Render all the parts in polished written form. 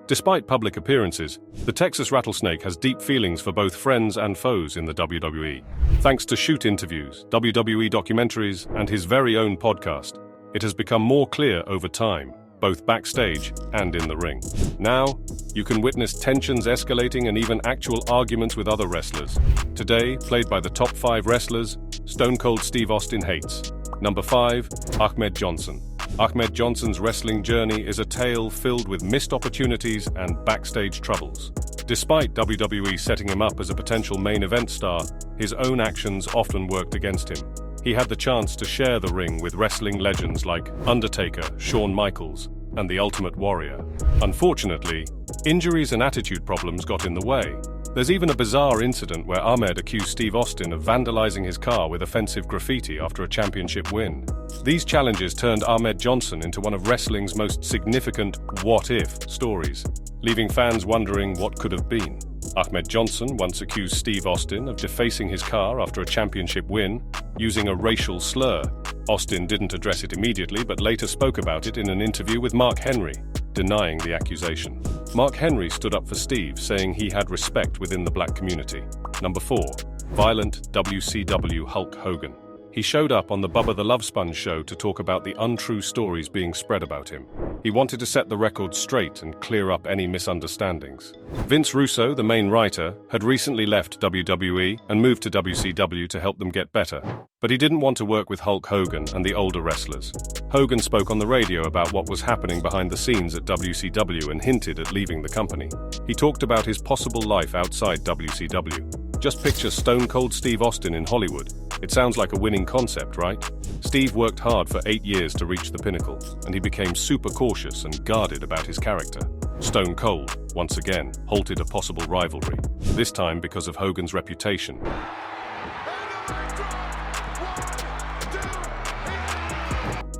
Despite public appearances, the Texas Rattlesnake has deep feelings for both friends and foes in the WWE. Thanks to shoot interviews, WWE documentaries, and his very own podcast, it has become more clear over time, both backstage and in the ring. Now, you can witness tensions escalating and even actual arguments with other wrestlers. Today, played by the top 5 wrestlers, Stone Cold Steve Austin hates. Number 5, Ahmed Johnson. Ahmed Johnson's wrestling journey is a tale filled with missed opportunities and backstage troubles. Despite WWE setting him up as a potential main event star, his own actions often worked against him. He had the chance to share the ring with wrestling legends like Undertaker, Shawn Michaels, and The Ultimate Warrior. Unfortunately, injuries and attitude problems got in the way. There's even a bizarre incident where Ahmed accused Steve Austin of vandalizing his car with offensive graffiti after a championship win. These challenges turned Ahmed Johnson into one of wrestling's most significant what-if stories, leaving fans wondering what could have been. Ahmed Johnson once accused Steve Austin of defacing his car after a championship win, using a racial slur. Austin didn't address it immediately, but later spoke about it in an interview with Mark Henry, denying the accusation. Mark Henry stood up for Steve, saying he had respect within the black community. Number 4, violent WCW Hulk Hogan. He showed up on the Bubba the Love Sponge show to talk about the untrue stories being spread about him. He wanted to set the record straight and clear up any misunderstandings. Vince Russo, the main writer, had recently left WWE and moved to WCW to help them get better, but he didn't want to work with Hulk Hogan and the older wrestlers. Hogan spoke on the radio about what was happening behind the scenes at WCW and hinted at leaving the company. He talked about his possible life outside WCW. Just picture Stone Cold Steve Austin in Hollywood. It sounds like a winning concept, right? Steve worked hard for 8 years to reach the pinnacle, and he became super cautious and guarded about his character. Stone Cold, once again, halted a possible rivalry, this time because of Hogan's reputation.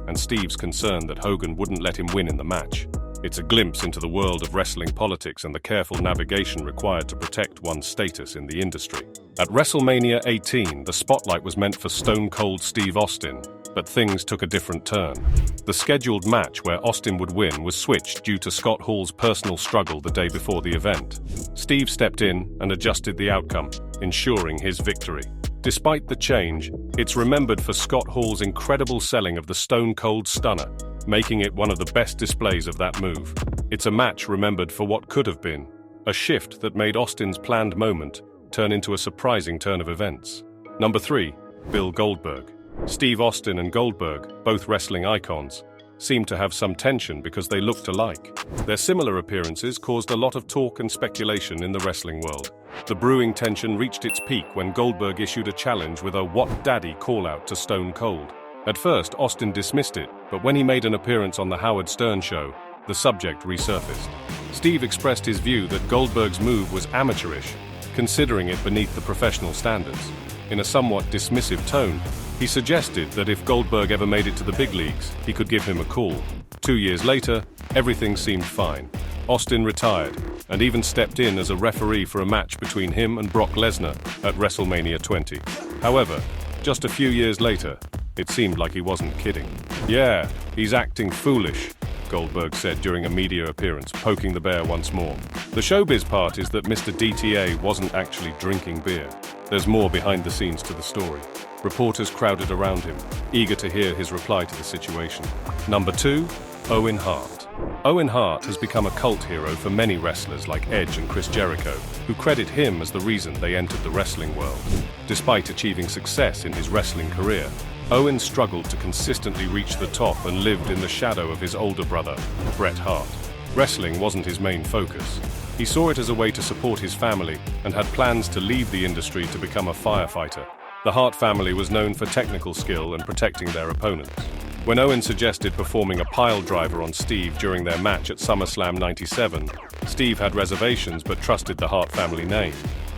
And Steve's concern that Hogan wouldn't let him win in the match. It's a glimpse into the world of wrestling politics and the careful navigation required to protect one's status in the industry. At WrestleMania 18, the spotlight was meant for Stone Cold Steve Austin, but things took a different turn. The scheduled match where Austin would win was switched due to Scott Hall's personal struggle the day before the event. Steve stepped in and adjusted the outcome, ensuring his victory. Despite the change, it's remembered for Scott Hall's incredible selling of the Stone Cold Stunner, making it one of the best displays of that move. It's a match remembered for what could have been, a shift that made Austin's planned moment turn into a surprising turn of events. Number 3, Bill Goldberg. Steve Austin and Goldberg, both wrestling icons, seemed to have some tension because they looked alike. Their similar appearances caused a lot of talk and speculation in the wrestling world. The brewing tension reached its peak when Goldberg issued a challenge with a "What Daddy" call-out to Stone Cold. At first, Austin dismissed it, but when he made an appearance on the Howard Stern show, the subject resurfaced. Steve expressed his view that Goldberg's move was amateurish, considering it beneath the professional standards. In a somewhat dismissive tone, he suggested that if Goldberg ever made it to the big leagues, he could give him a call. 2 years later, everything seemed fine. Austin retired, and even stepped in as a referee for a match between him and Brock Lesnar at WrestleMania 20. However, just a few years later, it seemed like he wasn't kidding. "Yeah, he's acting foolish," Goldberg said during a media appearance, poking the bear once more. The showbiz part is that Mr. DTA wasn't actually drinking beer. There's more behind the scenes to the story. Reporters crowded around him, eager to hear his reply to the situation. Number 2, Owen Hart. Owen Hart has become a cult hero for many wrestlers like Edge and Chris Jericho, who credit him as the reason they entered the wrestling world. Despite achieving success in his wrestling career, Owen struggled to consistently reach the top and lived in the shadow of his older brother, Bret Hart. Wrestling wasn't his main focus. He saw it as a way to support his family and had plans to leave the industry to become a firefighter. The Hart family was known for technical skill and protecting their opponents. When Owen suggested performing a pile driver on Steve during their match at SummerSlam 97, Steve had reservations but trusted the Hart family name.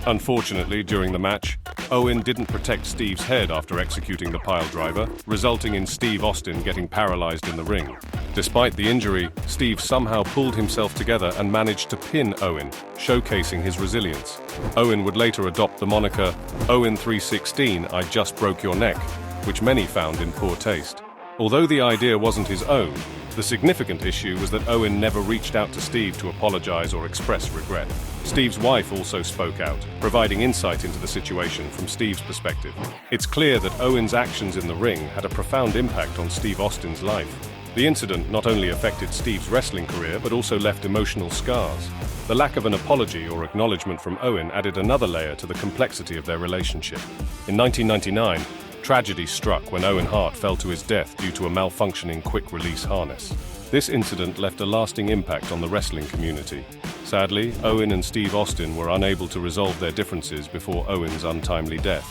Unfortunately, during the match, Owen didn't protect Steve's head after executing the pile driver, resulting in Steve Austin getting paralyzed in the ring. Despite the injury, Steve somehow pulled himself together and managed to pin Owen, showcasing his resilience. Owen would later adopt the moniker Owen 316, I just broke your neck, which many found in poor taste. Although the idea wasn't his own, The significant issue was that Owen never reached out to Steve to apologize or express regret. Steve's wife also spoke out, providing insight into the situation from Steve's perspective. It's clear that Owen's actions in the ring had a profound impact on Steve Austin's life. The incident not only affected Steve's wrestling career but also left emotional scars. The lack of an apology or acknowledgement from Owen added another layer to the complexity of their relationship. In 1999, tragedy struck when Owen Hart fell to his death due to a malfunctioning quick-release harness. This incident left a lasting impact on the wrestling community. Sadly, Owen and Steve Austin were unable to resolve their differences before Owen's untimely death.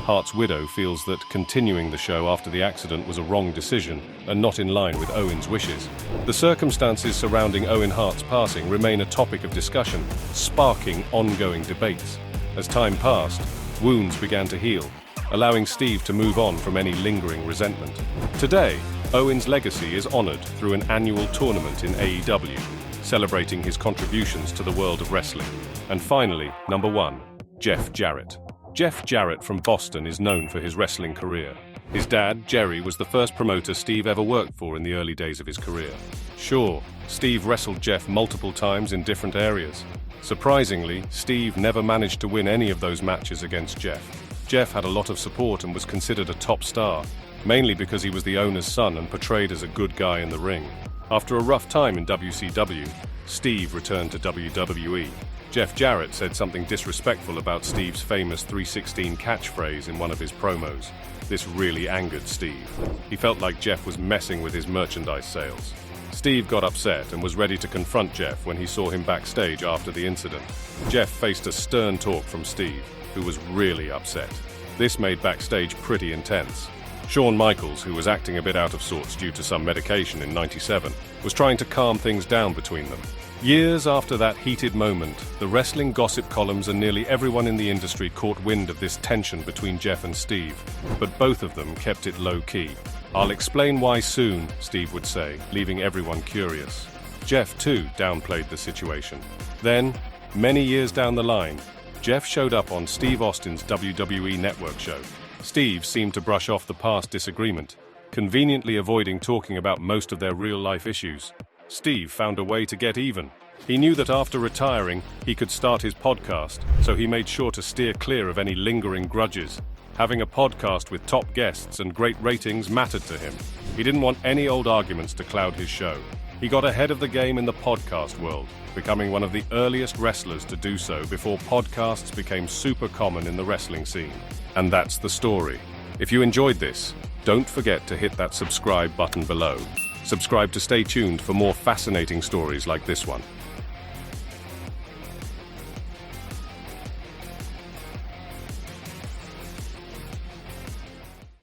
Hart's widow feels that continuing the show after the accident was a wrong decision and not in line with Owen's wishes. The circumstances surrounding Owen Hart's passing remain a topic of discussion, sparking ongoing debates. As time passed, wounds began to heal, allowing Steve to move on from any lingering resentment. Today, Owen's legacy is honored through an annual tournament in AEW, celebrating his contributions to the world of wrestling. And finally, number 1, Jeff Jarrett. Jeff Jarrett from Boston is known for his wrestling career. His dad, Jerry, was the first promoter Steve ever worked for in the early days of his career. Sure, Steve wrestled Jeff multiple times in different areas. Surprisingly, Steve never managed to win any of those matches against Jeff. Jeff had a lot of support and was considered a top star, mainly because he was the owner's son and portrayed as a good guy in the ring. After a rough time in WCW, Steve returned to WWE. Jeff Jarrett said something disrespectful about Steve's famous 316 catchphrase in one of his promos. This really angered Steve. He felt like Jeff was messing with his merchandise sales. Steve got upset and was ready to confront Jeff when he saw him backstage after the incident. Jeff faced a stern talk from Steve, who was really upset. This made backstage pretty intense. Shawn Michaels, who was acting a bit out of sorts due to some medication in '97, was trying to calm things down between them. Years after that heated moment, the wrestling gossip columns and nearly everyone in the industry caught wind of this tension between Jeff and Steve, but both of them kept it low-key. "I'll explain why soon," Steve would say, leaving everyone curious. Jeff, too, downplayed the situation. Then, many years down the line, Jeff showed up on Steve Austin's WWE Network show. Steve seemed to brush off the past disagreement, conveniently avoiding talking about most of their real-life issues. Steve found a way to get even. He knew that after retiring, he could start his podcast, so he made sure to steer clear of any lingering grudges. Having a podcast with top guests and great ratings mattered to him. He didn't want any old arguments to cloud his show. He got ahead of the game in the podcast world, becoming one of the earliest wrestlers to do so before podcasts became super common in the wrestling scene. And that's the story. If you enjoyed this, don't forget to hit that subscribe button below. Subscribe to stay tuned for more fascinating stories like this one.